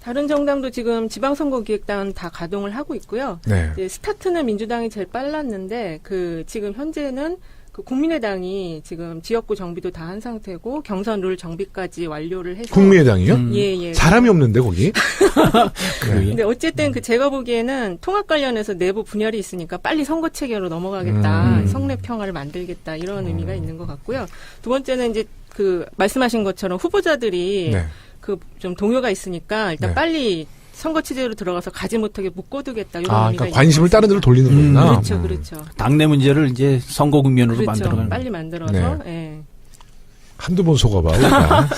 다른 정당도 지금 지방선거기획단 다 가동을 하고 있고요. 네. 이제 스타트는 민주당이 제일 빨랐는데 지금 현재는 국민의당이 지금 지역구 정비도 다 한 상태고 경선 룰 정비까지 완료를 해서 국민의당이요? 예. 사람이 없는데 거기. 근데 어쨌든 제가 보기에는 통합 관련해서 내부 분열이 있으니까 빨리 선거 체계로 넘어가겠다, 성내 평화를 만들겠다 이런 의미가 있는 것 같고요. 두 번째는 이제 말씀하신 것처럼 후보자들이 네. 좀 동요가 있으니까 일단 네. 빨리 선거 체제로 들어가서 가지 못하게 묶어두겠다 이런 의미가 그러니까 있는 관심을 것 다른 데로 같습니다. 돌리는 거구나. 그렇죠. 당내 문제를 이제 선거 국면으로 그렇죠. 만들어가는. 빨리 만들어서. 네. 예. 한두 번 속아봐. 우리가.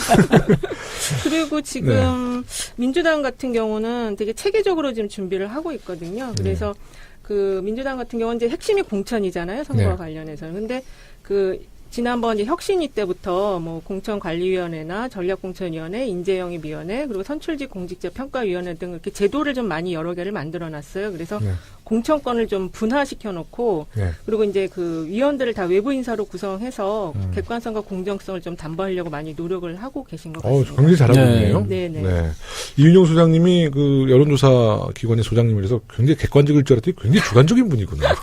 그리고 지금 민주당 같은 경우는 되게 체계적으로 지금 준비를 하고 있거든요. 그래서 민주당 같은 경우는 이제 핵심이 공천이잖아요. 선거와 네. 관련해서는. 근데 지난번 이제 혁신위 때부터 공천관리위원회나 전략공천위원회, 인재영입위원회, 그리고 선출직 공직자 평가위원회 등 이렇게 제도를 좀 많이 여러 개를 만들어놨어요. 그래서 네. 공천권을 좀 분화시켜놓고 네. 그리고 이제 위원들을 다 외부 인사로 구성해서 객관성과 공정성을 좀 담보하려고 많이 노력을 하고 계신 것 같습니다. 굉장히 잘하고 있네요. 네네. 네. 이윤영 소장님이 여론조사 기관의 소장님이라서 굉장히 객관적일 줄 알았더니 굉장히 주관적인 분이구나.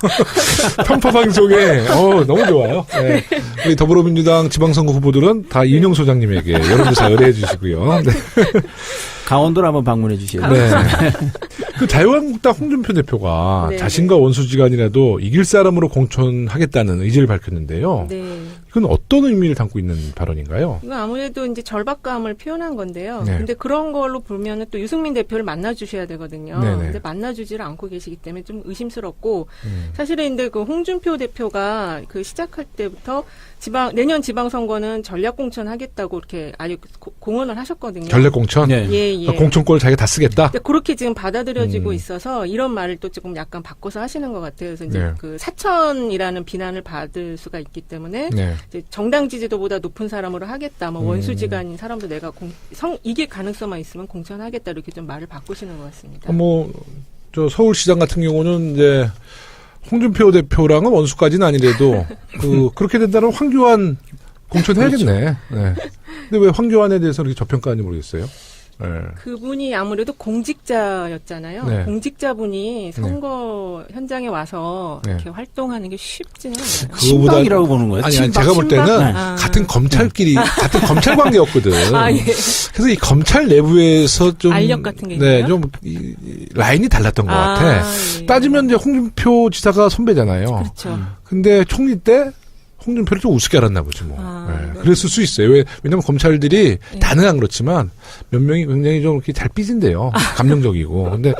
편파방송에 너무 좋아요. 네. 우리 더불어민주당 지방선거 후보들은 다 이윤영 소장님에게 여론조사 의뢰해 주시고요. 네. 강원도를 한번 방문해 주셔야 네. 돼요. 자유한국당 홍준표 대표가 네. 자신과 원수지간이라도 이길 사람으로 공천하겠다는 의지를 밝혔는데요. 네. 이건 어떤 의미를 담고 있는 발언인가요? 이건 아무래도 이제 절박감을 표현한 건데요. 네. 근데 그런 걸로 보면은 또 유승민 대표를 만나주셔야 되거든요. 네네. 근데 만나주지를 않고 계시기 때문에 좀 의심스럽고, 사실은 근데 홍준표 대표가 시작할 때부터 내년 지방선거는 전략공천 하겠다고 이렇게 아주 공언을 하셨거든요. 전략공천? 네. 예. 그러니까 공천권을 자기가 다 쓰겠다? 근데 그렇게 지금 받아들여지고 있어서 이런 말을 또 조금 약간 바꿔서 하시는 것 같아요. 그래서 이제 네. 사천이라는 비난을 받을 수가 있기 때문에 네. 이제 정당 지지도보다 높은 사람으로 하겠다. 원수지간인 사람도 내가 이길 가능성만 있으면 공천하겠다. 이렇게 좀 말을 바꾸시는 것 같습니다. 서울시장 같은 경우는 이제 홍준표 대표랑은 원수까지는 아니래도 그렇게 된다면 황교안 공천해야겠네. 네. 근데 왜 황교안에 대해서 이렇게 저평가하는지 모르겠어요. 네. 그분이 아무래도 공직자였잖아요. 네. 공직자분이 선거 현장에 와서 네. 이렇게 활동하는 게 쉽지는 않아요. 친박이라고 보는 거예요. 아니, 친박. 제가 볼 때는 친박? 같은 검찰끼리, 같은 검찰 관계였거든. 예. 그래서 이 검찰 내부에서 좀. 알력 같은 게 네, 있나요? 라인이 달랐던 것 같아. 예. 따지면 이제 홍준표 지사가 선배잖아요. 그렇죠. 근데 총리 때 홍준표를 좀 우습게 알았나 보지 뭐. 네. 네. 그랬을 수 있어요. 왜냐면 검찰들이 다는 안 그렇지만 몇 명이 굉장히 좀 이렇게 잘 삐진대요. 감정적이고. 근데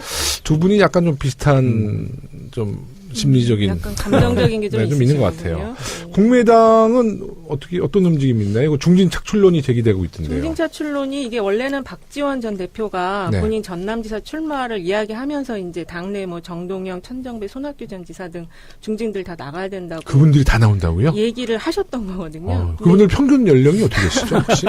두 분이 약간 좀 비슷한 좀 심리적인. 약간 감정적인 게 좀 네, 좀 있는 것 있으시거든요. 같아요. 네. 국민의당은 어떤 움직임이 있나요? 이거 중진 착출론이 제기되고 있던데요. 중진차출론이 이게 원래는 박지원 전 대표가 네. 본인 전남지사 출마를 이야기하면서 이제 당내 정동영, 천정배, 손학규 전 지사 등 중진들 다 나가야 된다고 그분들이 다 나온다고요? 얘기를 하셨던 거거든요. 그분들 평균 연령이 어떻게 되시죠, 혹시?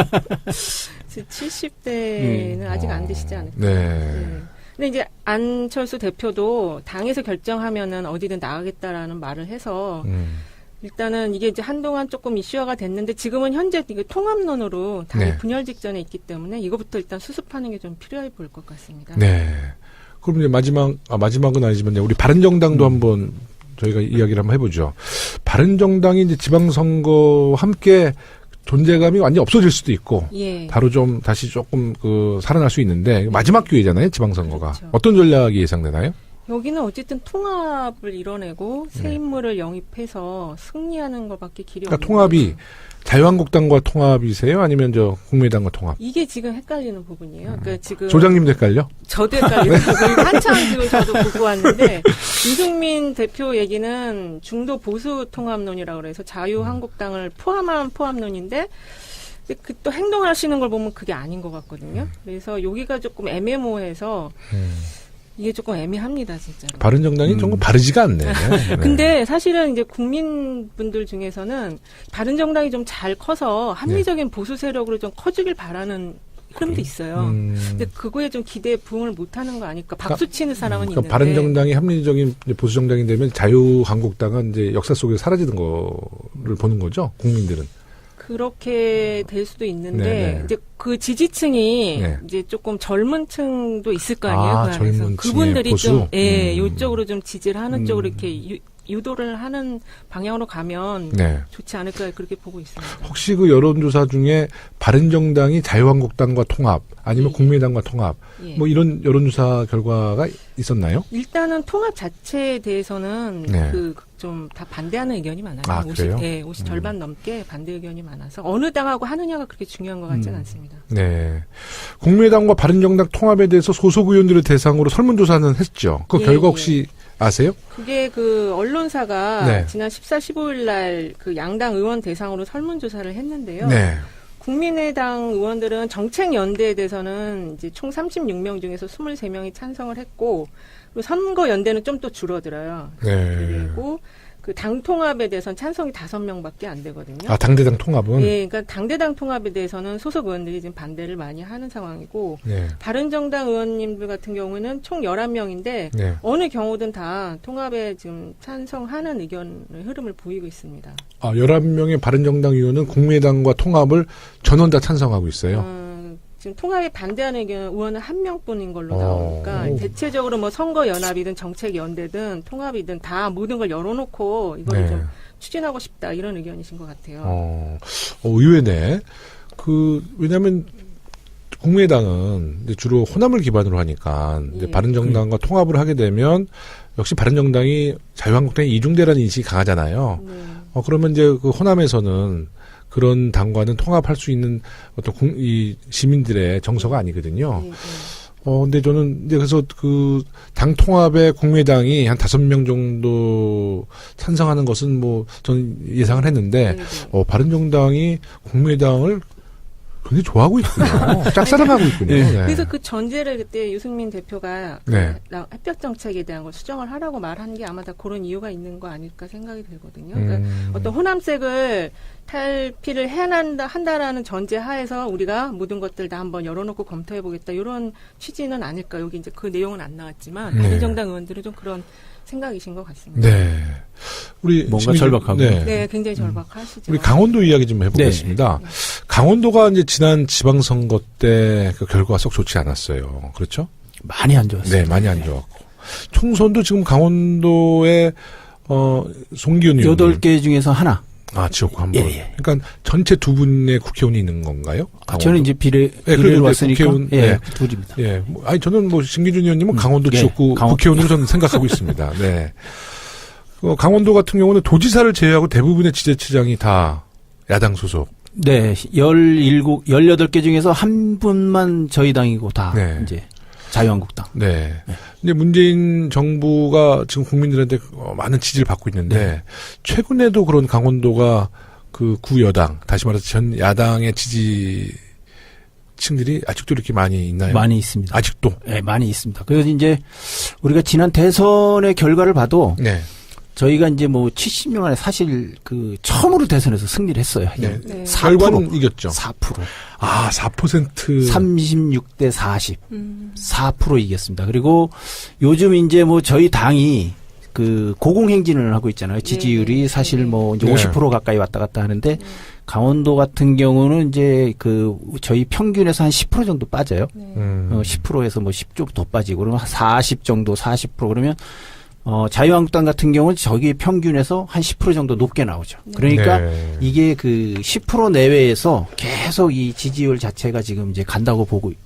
70대는 아직 안 되시지 않을까요? 네. 근데 이제 안철수 대표도 당에서 결정하면은 어디든 나가겠다라는 말을 해서 일단은 이게 이제 한동안 조금 이슈화가 됐는데 지금은 현재 이게 통합론으로 당이 네. 분열 직전에 있기 때문에 이거부터 일단 수습하는 게 좀 필요해 보일 것 같습니다. 네. 그럼 이제 마지막은 아니지만 우리 바른정당도 한번 저희가 이야기를 한번 해보죠. 바른정당이 이제 지방선거와 함께 존재감이 완전히 없어질 수도 있고, 예. 바로 좀 다시 조금 살아날 수 있는데 마지막 기회잖아요, 지방선거가. 그렇죠. 어떤 전략이 예상되나요? 여기는 어쨌든 통합을 이뤄내고 새 인물을 영입해서 승리하는 것밖에 길이 그러니까 없는 통합이 거예요. 자유한국당과 통합이세요? 아니면 국민의당과 통합? 이게 지금 헷갈리는 부분이에요. 그러니까 지금 조장님도 헷갈려? 저도 헷갈리고 한참 지금 저도 보고 왔는데 유승민 대표 얘기는 중도 보수 통합론이라고 그래서 자유한국당을 포함한 포함론인데 또 행동하시는 걸 보면 그게 아닌 것 같거든요. 그래서 여기가 조금 애매모호해서 이게 조금 애매합니다, 진짜로. 바른정당이 조금 바르지가 않네. 네. 근데 사실은 이제 국민분들 중에서는 바른정당이 좀 잘 커서 합리적인 보수 세력으로 좀 커지길 바라는 흐름도 있어요. 근데 그거에 좀 기대에 부응을 못하는 거 아닐까? 박수 치는 사람은 있는데. 바른정당이 합리적인 보수정당이 되면 자유한국당은 이제 역사 속에 사라지는 거를 보는 거죠, 국민들은. 그렇게 될 수도 있는데 네네. 이제 그 지지층이 네. 이제 조금 젊은 층도 있을 거 아니에요. 아, 그 안에서. 젊은 층의 그분들이 보수? 좀 요쪽으로 좀 지지를 하는 쪽으로 음. 이렇게 유도를 하는 방향으로 가면 네. 좋지 않을까 그렇게 보고 있습니다. 혹시 그 여론조사 중에 바른정당이 자유한국당과 통합 아니면 예. 국민의당과 통합 예. 뭐 이런 여론조사 결과가 있었나요? 일단은 통합 자체에 대해서는 네. 좀 다 반대하는 의견이 많아요. 아, 그래요? 50 절반 넘게 반대 의견이 많아서 어느 당하고 하느냐가 그렇게 중요한 것 같지는 않습니다. 네. 국민의당과 바른정당 통합에 대해서 소속 의원들을 대상으로 설문조사는 했죠. 그 예, 결과 예. 혹시 아세요? 그게 그 언론사가 네. 지난 14, 15일 날 그 양당 의원 대상으로 설문조사를 했는데요. 네. 국민의당 의원들은 정책연대에 대해서는 이제 총 36명 중에서 23명이 찬성을 했고, 그리고 선거연대는 좀 또 줄어들어요. 네. 그리고 그 당 통합에 대해서는 찬성이 5명밖에 안 되거든요. 아, 당대당 통합은? 예, 그러니까 당대당 통합에 대해서는 소속 의원들이 지금 반대를 많이 하는 상황이고, 네. 바른정당 의원님들 같은 경우는 총 11명인데, 네. 어느 경우든 다 통합에 지금 찬성하는 의견의 흐름을 보이고 있습니다. 아, 11명의 바른정당 의원은 국민의당과 통합을 전원 다 찬성하고 있어요. 지금 통합에 반대하는 의원은 한 명뿐인 걸로 나오니까 오. 대체적으로 뭐 선거연합이든 정책연대든 통합이든 다 모든 걸 열어놓고 이걸 네. 좀 추진하고 싶다 이런 의견이신 것 같아요. 의외네. 왜냐면, 국민의당은 이제 주로 호남을 기반으로 하니까, 이제 예. 바른정당과 통합을 하게 되면, 역시 바른정당이 자유한국당의 이중대라는 인식이 강하잖아요. 네. 그러면 이제 그 호남에서는 그런 당과는 통합할 수 있는 어떤 이 시민들의 정서가 아니거든요. 네, 네. 근데 저는 이제 그래서 그 당 통합에 국민의당이 한 5명 정도 찬성하는 것은 뭐 저는 예상을 했는데, 네, 네. 바른정당이 국민의당을 굉장히 좋아하고 있군요. 짝사랑하고 있군요. 네. 네. 그래서 그 전제를 그때 유승민 대표가 네. 햇볕 정책에 대한 걸 수정을 하라고 말한 게 아마 다 그런 이유가 있는 거 아닐까 생각이 들거든요. 그러니까 어떤 호남색을 탈피를 한다라는 전제 하에서 우리가 모든 것들 다 한번 열어놓고 검토해보겠다 이런 취지는 아닐까. 여기 이제 그 내용은 안 나왔지만 네. 바른정당 의원들은 좀 그런 생각이신 것 같습니다. 네. 우리 뭔가 시민들- 절박하고. 네. 네, 굉장히 절박하시죠. 우리 강원도 이야기 좀 해보겠습니다. 네. 강원도가 이제 지난 지방선거 때 그 결과가 썩 좋지 않았어요. 그렇죠? 많이 안 좋았어요. 네, 많이 안 좋았고. 총선도 지금 강원도에, 송기훈 의원님. 8개 중에서 하나. 지역구 한 번. 예, 예. 그러니까 전체 2분의 국회의원이 있는 건가요? 강원도? 저는 이제 비례를 그래도 왔으니까. 국회의원, 예, 네. 둘입니다. 예. 저는 신기준 의원님은 강원도 예, 지역구 국회의원으로 저는 생각하고 있습니다. 네. 강원도 같은 경우는 도지사를 제외하고 대부분의 지자체장이 다 야당 소속. 네, 18개 중에서 한 분만 저희 당이고 다 네. 이제 자유한국당. 네. 이제 문재인 정부가 지금 국민들한테 많은 지지를 받고 있는데, 네. 최근에도 그런 강원도가 그 구여당, 다시 말해서 전 야당의 지지층들이 아직도 이렇게 많이 있나요? 많이 있습니다. 아직도? 네, 많이 있습니다. 그래서 이제 우리가 지난 대선의 결과를 봐도 네. 저희가 이제 뭐 70년 만에 사실 처음으로 대선에서 승리를 했어요. 네. 네. 4%. 결과는 이겼죠. 4%. 4%. 36대 40. 음. 4% 이겼습니다. 그리고 요즘 이제 뭐 저희 당이 고공행진을 하고 있잖아요. 지지율이 네. 사실 뭐 이제 네. 50% 가까이 왔다 갔다 하는데 강원도 같은 경우는 이제 저희 평균에서 한 10% 정도 빠져요. 네. 10%에서 뭐 10 좀 더 빠지고 그러면 한 40 정도 40% 그러면 자유한국당 같은 경우는 저기 평균에서 한 10% 정도 높게 나오죠. 그러니까 네. 이게 10% 내외에서 계속 이 지지율 자체가 지금 이제 간다고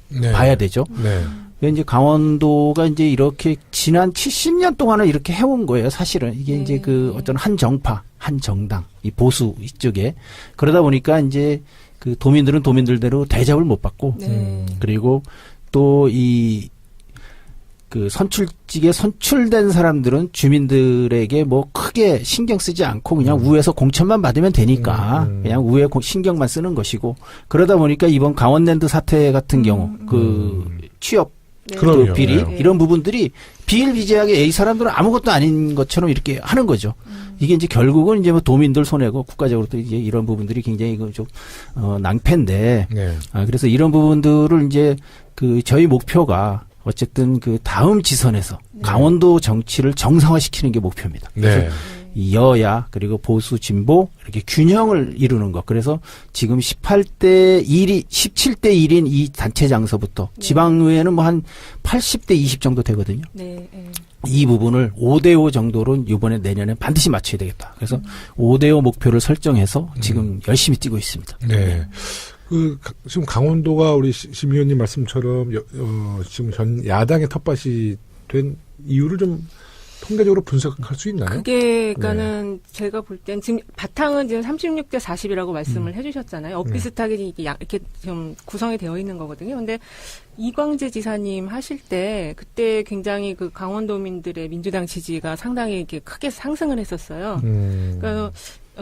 네. 봐야 되죠. 네. 이제 강원도가 이제 이렇게 지난 70년 동안을 이렇게 해온 거예요. 사실은 이게 이제 어떤 한 정파, 한 정당, 이 보수 이쪽에 그러다 보니까 이제 도민들은 도민들대로 대접을 못 받고 네. 그리고 또 선출직에 선출된 사람들은 주민들에게 뭐 크게 신경 쓰지 않고 그냥 우에서 공천만 받으면 되니까 그냥 우에 신경만 쓰는 것이고 그러다 보니까 이번 강원랜드 사태 같은 경우 취업 네. 그럼요. 비리 네. 이런 부분들이 비일비재하게 이 사람들은 아무것도 아닌 것처럼 이렇게 하는 거죠. 이게 이제 결국은 이제 뭐 도민들 손해고 국가적으로 또 이제 이런 부분들이 굉장히 좀 낭패인데 네. 그래서 이런 부분들을 이제 저희 목표가 어쨌든 다음 지선에서 강원도 정치를 정상화시키는 게 목표입니다. 네. 이 여야 그리고 보수 진보 이렇게 균형을 이루는 것. 그래서 지금 17대 1인 이 단체 장소부터 네. 지방의회는 뭐 한 80대 20 정도 되거든요. 네, 네. 이 부분을 5대5 정도로 이번에 내년에 반드시 맞춰야 되겠다. 그래서 5대5 목표를 설정해서 지금 열심히 뛰고 있습니다. 네. 지금 강원도가 우리 심 의원님 말씀처럼 지금 전 야당의 텃밭이 된 이유를 좀 통계적으로 분석할 수 있나요? 그러니까는 제가 볼 땐 지금 바탕은 지금 36대 40이라고 말씀을 해주셨잖아요. 엇비슷하게 이렇게 좀 구성이 되어 있는 거거든요. 근데 이광재 지사님 하실 때 그때 굉장히 그 강원도민들의 민주당 지지가 상당히 이렇게 크게 상승을 했었어요. 그러니까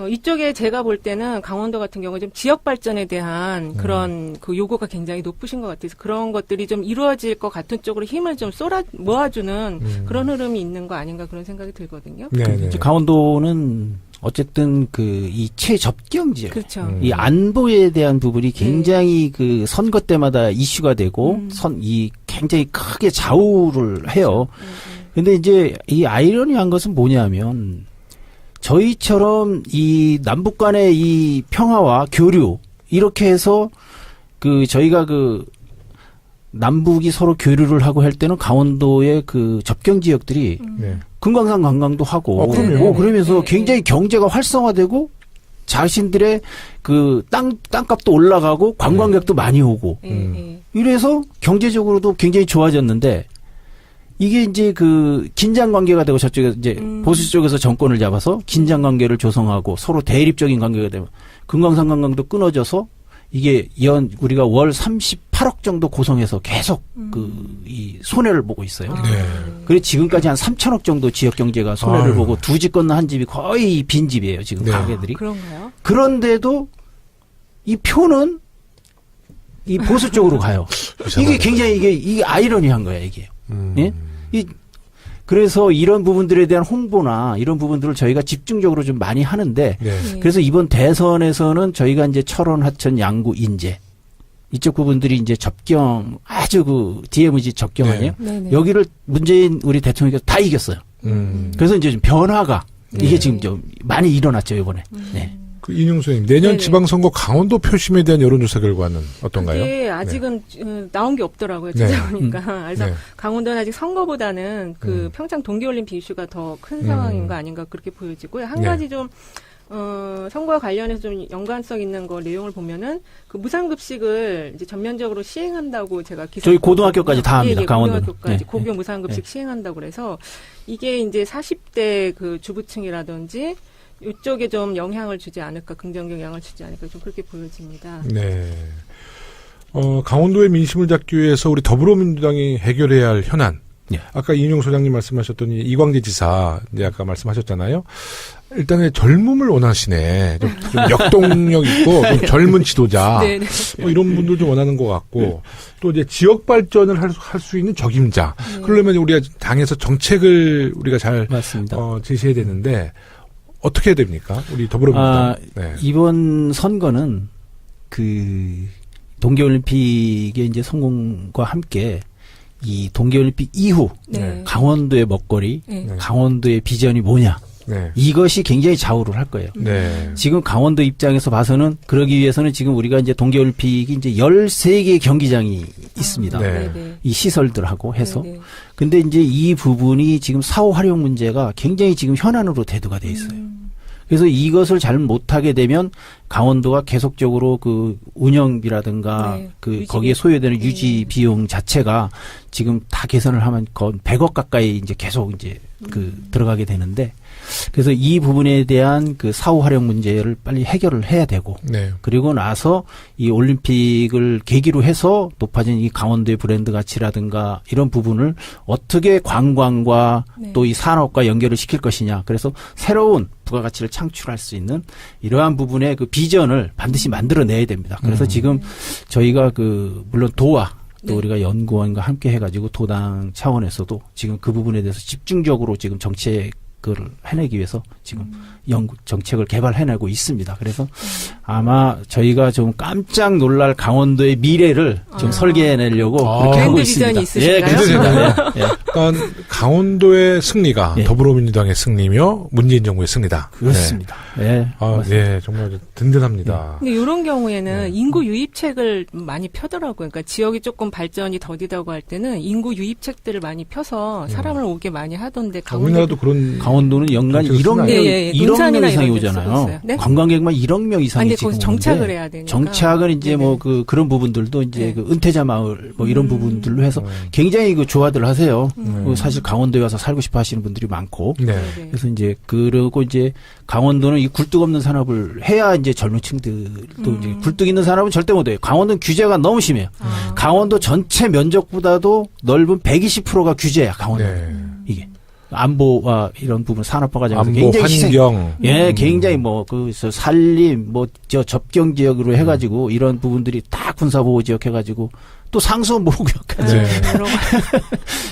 이쪽에 제가 볼 때는 강원도 같은 경우에 좀 지역 발전에 대한 그런 그 요구가 굉장히 높으신 것 같아서 그런 것들이 좀 이루어질 것 같은 쪽으로 힘을 좀 모아주는 그런 흐름이 있는 거 아닌가 그런 생각이 들거든요. 네. 강원도는 어쨌든 이 최접경 지역. 그렇죠. 이 안보에 대한 부분이 굉장히 그 선거 때마다 이슈가 되고 이 굉장히 크게 좌우를 해요. 근데 이제 이 아이러니한 것은 뭐냐면 저희처럼 이 남북 간의 이 평화와 교류 이렇게 해서 저희가 남북이 서로 교류를 하고 할 때는 강원도의 그 접경 지역들이 네. 금강산 관광도 하고 그럼요. 그러면서 네. 굉장히 경제가 활성화되고 자신들의 그 땅값도 올라가고 관광객도 많이 오고 이래서 경제적으로도 굉장히 좋아졌는데 이게 이제 긴장 관계가 되고 저쪽에 이제 보수 쪽에서 정권을 잡아서 긴장 관계를 조성하고 서로 대립적인 관계가 되면 금강산 관광도 끊어져서 이게 우리가 월 38억 정도 고성해서 계속 이 손해를 보고 있어요. 네. 그래서 지금까지 한 3천억 정도 지역 경제가 손해를 아유. 보고 두 집 건너 한 집이 거의 빈집이에요. 지금 네. 가게들이. 그런가요? 그런데도 이 표는 이 보수 쪽으로 가요. 이게 굉장히 이게 아이러니한 거야, 이게. 예? 그래서 이런 부분들에 대한 홍보나 이런 부분들을 저희가 집중적으로 좀 많이 하는데 네. 그래서 이번 대선에서는 저희가 이제 철원, 하천, 양구, 인제 이쪽 부분들이 이제 접경 아주 DMZ 접경 아니에요? 네네. 여기를 문재인 우리 대통령께서 다 이겼어요. 그래서 이제 좀 변화가 이게 지금 좀 많이 일어났죠, 이번에. 네. 이능수님 내년 네네. 지방선거 강원도 표심에 대한 여론조사 결과는 어떤가요? 그게 아직은 나온 게 없더라고요. 네. 찾아보니까. 그래서 네. 강원도는 아직 선거보다는 평창 동계올림픽 이슈가 더 큰 상황인 거 아닌가 그렇게 보여지고요. 한 네. 가지 좀 선거와 관련해서 좀 연관성 있는 거 내용을 보면은 그 무상급식을 이제 전면적으로 시행한다고 제가 기사 저희 고등학교까지 다 합니다, 예, 강원도는. 고등학교까지 네. 고교 무상급식 네. 시행한다고 그래서 이게 이제 40대 그 주부층이라든지 이쪽에 좀 영향을 주지 않을까, 긍정 영향을 주지 않을까, 좀 그렇게 보여집니다. 네. 강원도의 민심을 잡기 위해서 우리 더불어민주당이 해결해야 할 현안. 네. 아까 이인용 소장님 말씀하셨더니 이광재 지사 이제 아까 말씀하셨잖아요. 일단은 젊음을 원하시네. 좀 역동력 있고 좀 젊은 지도자. 네, 네. 이런 분들 좀 원하는 것 같고 또 이제 지역 발전을 할 수 있는 적임자. 그러려면 우리가 당에서 정책을 우리가 잘 맞습니다. 제시해야 되는데 어떻게 해야 됩니까? 우리 더불어민주당. 네. 이번 선거는 동계올림픽의 이제 성공과 함께 이 동계올림픽 이후 네. 강원도의 먹거리, 네. 강원도의 비전이 뭐냐 네. 이것이 굉장히 좌우를 할 거예요. 네. 지금 강원도 입장에서 봐서는 그러기 위해서는 지금 우리가 이제 동계올림픽이 이제 13개의 경기장이 있습니다. 네. 네. 이 시설들하고 해서. 네. 근데 이제 이 부분이 지금 사후 활용 문제가 굉장히 지금 현안으로 대두가 돼 있어요. 그래서 이것을 잘 못하게 되면 강원도가 계속적으로 운영비라든가 네. 유지비. 거기에 소요되는 유지 비용 자체가 지금 다 계산을 하면 거의 100억 가까이 이제 계속 이제 들어가게 되는데 그래서 이 부분에 대한 사후 활용 문제를 빨리 해결을 해야 되고 네. 그리고 나서 이 올림픽을 계기로 해서 높아진 이 강원도의 브랜드 가치라든가 이런 부분을 어떻게 관광과 네. 또 이 산업과 연결을 시킬 것이냐. 그래서 새로운 부가가치를 창출할 수 있는 이러한 부분의 비전을 반드시 만들어내야 됩니다. 그래서 지금 저희가 물론 도와 또 네. 우리가 연구원과 함께 해가지고 도당 차원에서도 지금 그 부분에 대해서 집중적으로 지금 정책 그걸 해내기 위해서 지금 정책을 개발해내고 있습니다. 그래서 아마 저희가 좀 깜짝 놀랄 강원도의 미래를 좀 설계해내려고 그렇게 하고 그랜드 있습니다. 비전이 있으신가요? 예, 그렇습니다. 예, 예. 그러니까 강원도의 승리가 예. 더불어민주당의 승리며 문재인 정부의 승리다. 그렇습니다. 예. 네. 아, 맞습니다. 네, 정말 든든합니다. 근데 이런 경우에는 네. 인구 유입책을 많이 펴더라고요. 그러니까 지역이 조금 발전이 더디다고 할 때는 인구 유입책들을 많이 펴서 사람을 오게 많이 하던데 우리나라도 그런 강원도는 연간 정책을 1억 명, 쓰나요? 예, 예, 1억 명 논산이나 이상이 이런 데 쓰고 오잖아요. 있어요. 네? 관광객만 1억 명 이상이 아니, 지금 거기서 정착을 오는데 해야 되니까. 정착은 이제 네네. 뭐 그런 부분들도 이제 네. 그 은퇴자 마을 뭐 이런 부분들로 해서 음. 굉장히 그 조화들 하세요. 음. 사실 강원도에 와서 살고 싶어 하시는 분들이 많고. 네. 네네. 그래서 이제 그러고 이제 강원도는 이 굴뚝 없는 산업을 해야 이제 젊은 층들도 이제 굴뚝 있는 산업은 절대 못 해요. 강원도는 규제가 너무 심해요. 아. 강원도 전체 면적보다도 넓은 120%가 규제야, 강원도. 네. 이게. 안보와 이런 부분 산업화 과정에서 안보, 굉장히 환경. 예, 굉장히 뭐, 산림, 접경 지역으로 해가지고, 이런 부분들이 다 군사보호 지역 해가지고, 또 상수보호구역까지. 네. 여러 가지.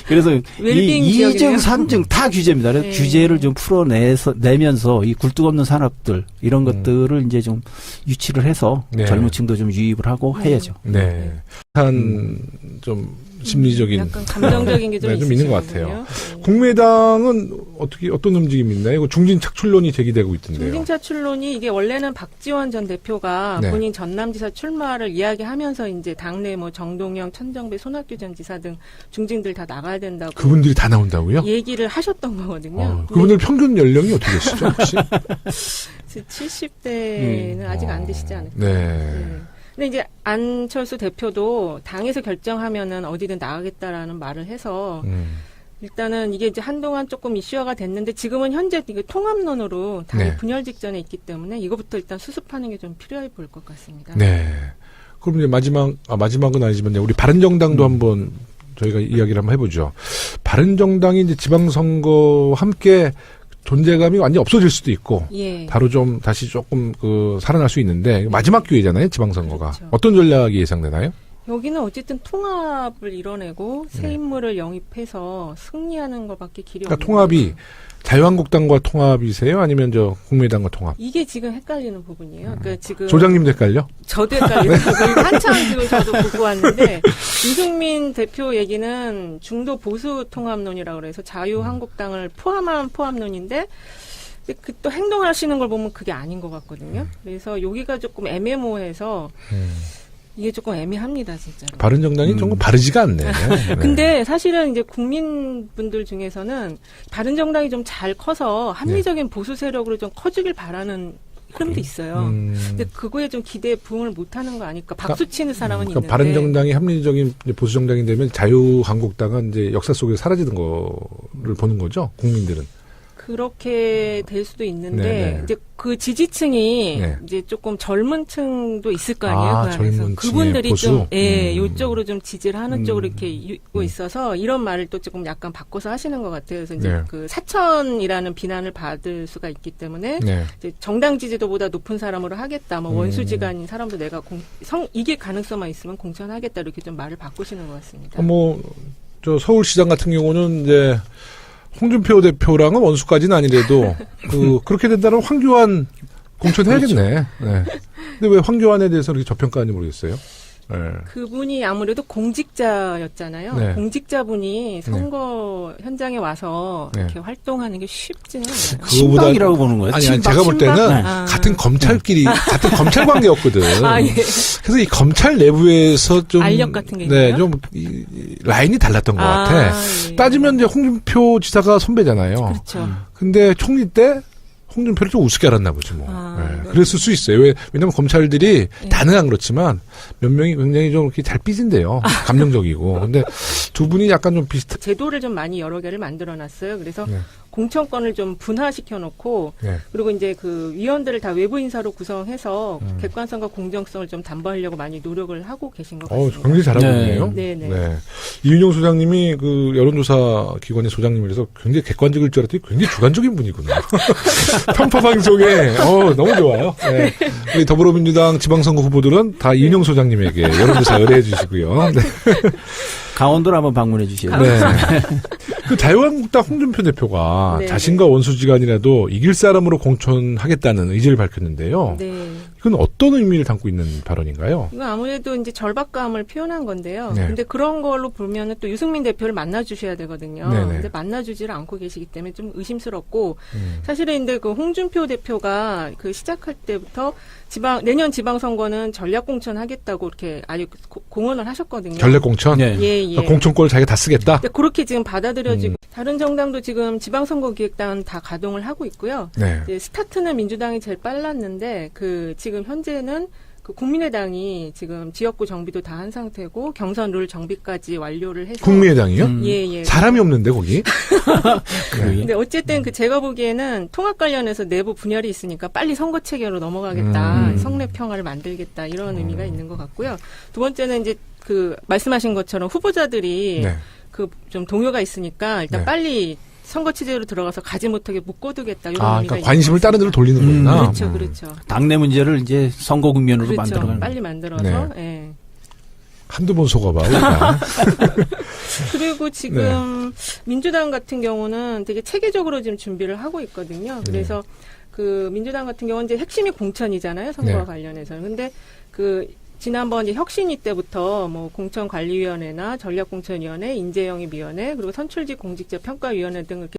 그래서 웰빙 이 지역이네요. 2중, 3중 다 규제입니다. 그래서 네. 규제를 좀 내면서 이 굴뚝 없는 산업들, 이런 것들을 이제 좀 유치를 해서 네. 젊은 층도 좀 유입을 하고 해야죠. 네. 한, 좀, 심리적인. 약간 감정적인 게 좀 네, 좀 있는 것 있으시군요. 같아요. 네. 국민의당은 어떤 움직임이 있나요? 이거 중진 착출론이 제기되고 있던데요. 중진차 출론이 이게 원래는 박지원 전 대표가 네. 본인 전남지사 출마를 이야기하면서 이제 당내 뭐 정동영, 천정배, 손학규 전 지사 등 중진들 다 나가야 된다고 그분들이 다 나온다고요? 얘기를 하셨던 거거든요. 그분들 평균 연령이 어떻게 되시죠, 혹시? 70대는 아직 안 되시지 않을까요? 네. 근데 이제 안철수 대표도 당에서 결정하면은 어디든 나가겠다라는 말을 해서 일단은 이게 이제 한동안 조금 이슈화가 됐는데 지금은 현재 이게 통합론으로 당이 네. 분열 직전에 있기 때문에 이거부터 일단 수습하는 게 좀 필요해 보일 것 같습니다. 네. 그럼 이제 마지막은 아니지만 우리 바른정당도 한번 저희가 이야기를 한번 해보죠. 바른정당이 이제 지방선거와 함께 존재감이 완전히 없어질 수도 있고 예. 바로 좀 다시 조금 살아날 수 있는데 마지막 기회잖아요, 지방선거가. 그렇죠. 어떤 전략이 예상되나요? 여기는 어쨌든 통합을 이뤄내고 새 인물을 영입해서 승리하는 것밖에 길이 그러니까 없는 통합이 거죠. 자유한국당과 통합이세요? 아니면 국민의당과 통합? 이게 지금 헷갈리는 부분이에요. 그러니까 지금 조장님도 헷갈려? 저도 헷갈리고 한참 지금 저도 보고 왔는데 유승민 대표 얘기는 중도 보수 통합론이라고 그래서 자유한국당을 포함한 포함론인데 그 또 행동하시는 걸 보면 그게 아닌 것 같거든요. 그래서 여기가 조금 애매모호해서 이게 조금 애매합니다, 진짜로. 바른정당이 조금 바르지가 않네. 네. 근데 사실은 이제 국민분들 중에서는 바른정당이 좀 잘 커서 합리적인 보수 세력으로 좀 커지길 바라는 흐름도 있어요. 근데 그거에 좀 기대에 부응을 못하는 거 아닐까? 박수 치는 사람은 있는데. 바른정당이 합리적인 보수정당이 되면 자유한국당은 이제 역사 속에 사라지는 거를 보는 거죠, 국민들은. 그렇게 될 수도 있는데 네네. 이제 그 지지층이 네. 이제 조금 젊은 층도 있을 거 아니에요. 아, 그 안에서 젊은 층의 그분들이 보수? 좀 요쪽으로 좀 지지를 하는 쪽으로 이렇게 있고 네. 있어서 이런 말을 또 조금 약간 바꿔서 하시는 것 같아요. 그래서 이제 네. 그 사천이라는 비난을 받을 수가 있기 때문에 네. 이제 정당 지지도보다 높은 사람으로 하겠다. 뭐 원수지간인 사람도 내가 이게 가능성만 있으면 공천하겠다. 이렇게 좀 말을 바꾸시는 것 같습니다. 저 서울시장 같은 경우는 이제 홍준표 대표랑은 원수까지는 아니래도 그렇게 된다면 황교안 공천해야겠네. 네. 근데 왜 황교안에 대해서 그렇게 저평가하는지 모르겠어요. 네. 그분이 아무래도 공직자였잖아요. 네. 공직자분이 선거 현장에 와서 네. 이렇게 활동하는 게 쉽지는 않아요. 친박이라고 보는 거예요. 아니, 친박, 제가 볼 때는 친박? 아. 같은 검찰끼리 같은 검찰 관계였거든. 아, 예. 그래서 이 검찰 내부에서 좀 알력 같은 게 네, 있나요? 좀 라인이 달랐던 것 같아. 예. 따지면 이제 홍준표 지사가 선배잖아요. 그렇죠. 근데 총리 때 홍준표를 좀 우습게 알았나 보지 뭐. 아, 네, 그랬을 수 있어요. 왜냐면 검찰들이 네. 다는 안 그렇지만 몇 명이 굉장히 좀 이렇게 잘 삐진대요. 감정적이고. 근데 두 분이 약간 좀 비슷. 제도를 좀 많이 여러 개를 만들어놨어요. 그래서 네. 공천권을 좀 분화시켜 놓고 네. 그리고 이제 그 위원들을 다 외부 인사로 구성해서 객관성과 공정성을 좀 담보하려고 많이 노력을 하고 계신 것 같습니다. 굉장히 잘하고 네. 있네요. 네네. 이윤용 소장님이 여론조사 기관의 소장님이라서 굉장히 객관적일 줄 알았더니 굉장히 주관적인 분이구나. 편파 방송에 너무 좋아요. 네. 우리 더불어민주당 지방선거 후보들은 다 이윤용 소장님에게 여론조사 의뢰해 주시고요. 네. 강원도를 한번 방문해 주시요. 네. 그 자유한국당 홍준표 대표가 네. 자신과 원수지간이라도 이길 사람으로 공천하겠다는 의지를 밝혔는데요. 네. 이건 어떤 의미를 담고 있는 발언인가요? 이건 아무래도 이제 절박감을 표현한 건데요. 네. 근데 그런 걸로 보면은 또 유승민 대표를 만나주셔야 되거든요. 네네. 근데 만나주지를 않고 계시기 때문에 좀 의심스럽고, 사실은 근데 그 홍준표 대표가 그 시작할 때부터 내년 지방선거는 전략공천 하겠다고 이렇게 아주 공언을 하셨거든요. 전략공천? 네. 예, 예. 그러니까 공천권을 자기가 다 쓰겠다? 근데 그렇게 지금 받아들여지고, 다른 정당도 지금 지방선거기획단 다 가동을 하고 있고요. 네. 이제 스타트는 민주당이 제일 빨랐는데 지금 현재는 그 국민의당이 지금 지역구 정비도 다 한 상태고 경선 룰 정비까지 완료를 해서 국민의당이요? 예. 사람이 없는데 거기? 근데 어쨌든 제가 보기에는 통합 관련해서 내부 분열이 있으니까 빨리 선거 체계로 넘어가겠다. 성내 평화를 만들겠다. 이런 의미가 있는 것 같고요. 두 번째는 이제 그 말씀하신 것처럼 후보자들이 네. 그 좀 동요가 있으니까 일단 네. 빨리 선거 체제로 들어가서 가지 못하게 묶어두겠다. 이런 아, 의미가 그러니까 관심을 다른 데로 돌리는 거구나. 그렇죠, 그렇죠. 당내 문제를 이제 선거 국면으로 그렇죠. 만들어가는. 빨리 만들어서. 네. 예. 한두 번 속아봐, 우리가. 그리고 지금 민주당 같은 경우는 되게 체계적으로 지금 준비를 하고 있거든요. 그래서 그 민주당 같은 경우는 이제 핵심이 공천이잖아요. 선거와 네. 관련해서는. 근데 그 지난번 이제 혁신위 때부터 뭐 공천관리위원회나 전략공천위원회, 인재영입위원회, 그리고 선출직 공직자 평가위원회 등 이렇게